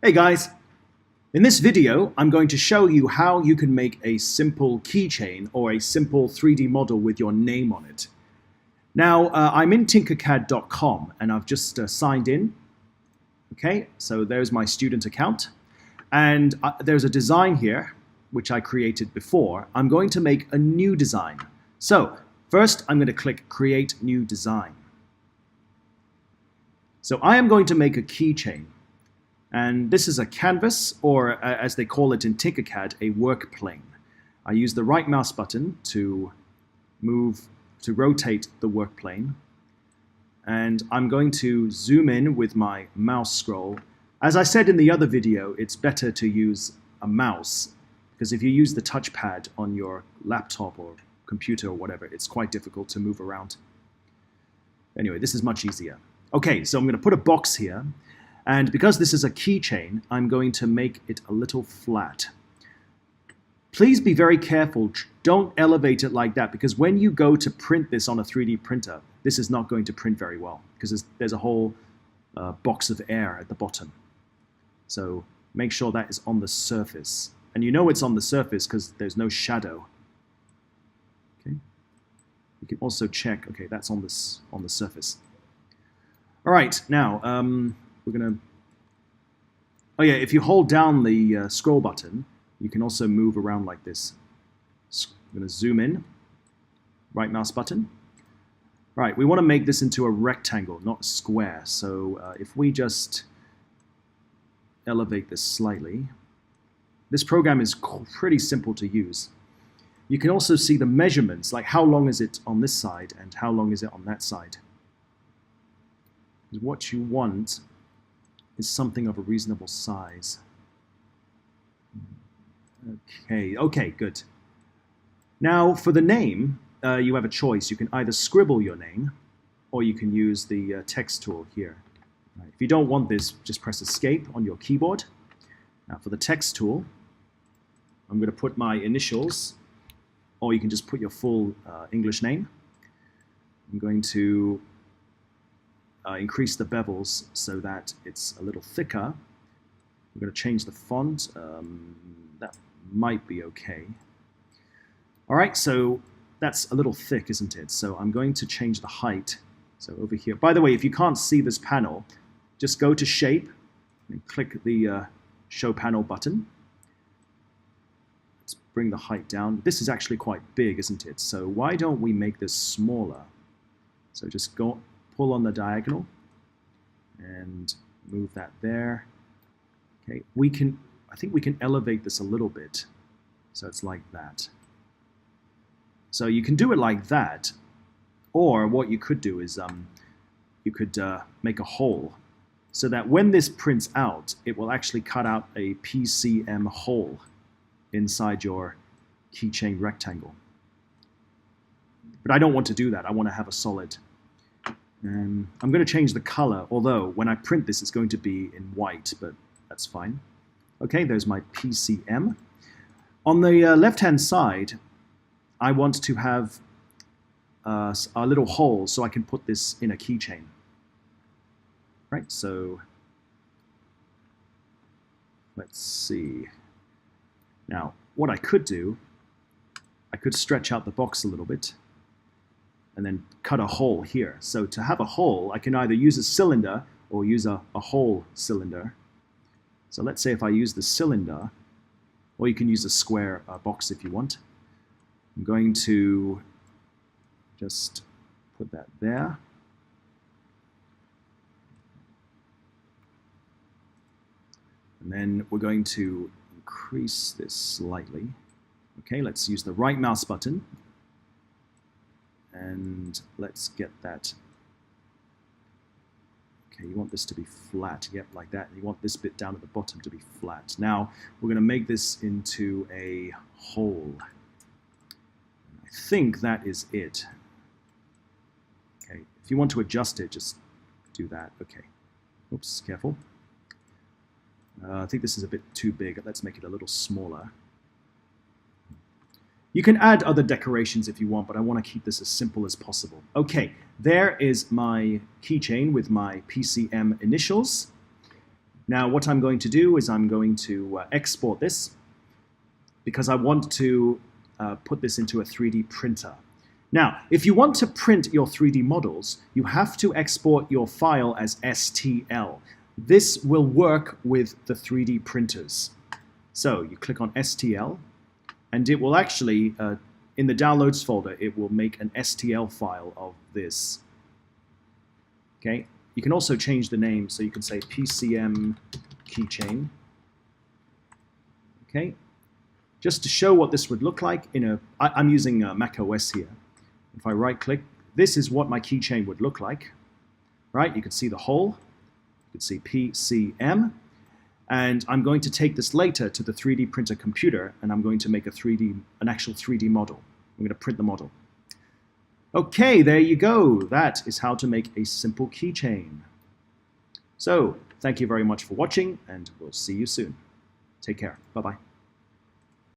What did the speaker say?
Hey guys, in this video I'm going to show you how you can make a simple keychain or a simple 3D model with your name on it. Now I'm in Tinkercad.com and I've just signed in. Okay, so there's my student account and there's a design here which I created before. I'm going to make a new design. So first I'm going to click Create New Design. So I am going to make a keychain. And this is a canvas, or as they call it in Tinkercad, a work plane. I use the right mouse button to rotate the work plane. And I'm going to zoom in with my mouse scroll. As I said in the other video, it's better to use a mouse, because if you use the touchpad on your laptop or computer or whatever, it's quite difficult to move around. Anyway, this is much easier. Okay, so I'm going to put a box here. And because this is a keychain, I'm going to make it a little flat. Please be very careful. Don't elevate it like that, because when you go to print this on a 3D printer, this is not going to print very well, because there's a whole box of air at the bottom. So make sure that is on the surface. And you know it's on the surface because there's no shadow. Okay. You can also check, okay, that's on the surface. All right, now, we're going to, oh yeah, if you hold down the scroll button, you can also move around like this. I'm going to zoom in, right mouse button. Right, we want to make this into a rectangle, not a square. So if we just elevate this slightly, this program is pretty simple to use. You can also see the measurements, like how long is it on this side and how long is it on that side. What you want is something of a reasonable size. Okay, good. Now for the name, you have a choice. You can either scribble your name, or you can use the text tool here. Right. If you don't want this, just press Escape on your keyboard. Now for the text tool, I'm going to put my initials, or you can just put your full English name. I'm going to increase the bevels so that it's a little thicker. I'm going to change the font. That might be okay. All right, so that's a little thick, isn't it? So I'm going to change the height. So over here. By the way, if you can't see this panel, just go to Shape and click the Show Panel button. Let's bring the height down. This is actually quite big, isn't it? So why don't we make this smaller? So just pull on the diagonal and move that there. Okay, I think we can elevate this a little bit. So it's like that. So you can do it like that, or what you could do is you could make a hole so that when this prints out, it will actually cut out a PCM hole inside your keychain rectangle. But I don't want to do that. I want to have a solid. I'm going to change the color, although when I print this, it's going to be in white, but that's fine. Okay, there's my PCM. On the left-hand side, I want to have a little hole so I can put this in a keychain. Right, so let's see. Now, what I could do, I could stretch out the box a little bit and then cut a hole here. So to have a hole, I can either use a cylinder or use a hole cylinder. So let's say if I use the cylinder, or you can use a square box if you want. I'm going to just put that there. And then we're going to increase this slightly. Okay, let's use the right mouse button. And let's get that. Okay, you want this to be flat, yep, like that. And you want this bit down at the bottom to be flat. Now, we're going to make this into a hole. I think that is it. Okay, if you want to adjust it, just do that. Okay. Oops, careful. I think this is a bit too big. Let's make it a little smaller. You can add other decorations if you want, but I want to keep this as simple as possible. Okay, there is my keychain with my PCM initials. Now what I'm going to do is I'm going to export this because I want to put this into a 3D printer. Now, if you want to print your 3D models, you have to export your file as STL. This will work with the 3D printers. So you click on STL, and it will actually, in the downloads folder, it will make an STL file of this. Okay. You can also change the name, so you can say PCM Keychain. Okay. Just to show what this would look like I'm using Mac OS here. If I right-click, this is what my keychain would look like. Right? You can see the hole. You can see PCM. And I'm going to take this later to the 3D printer computer, and I'm going to make an actual 3D model. I'm going to print the model. Okay, there you go. That is how to make a simple keychain. So, thank you very much for watching, and we'll see you soon. Take care. Bye-bye.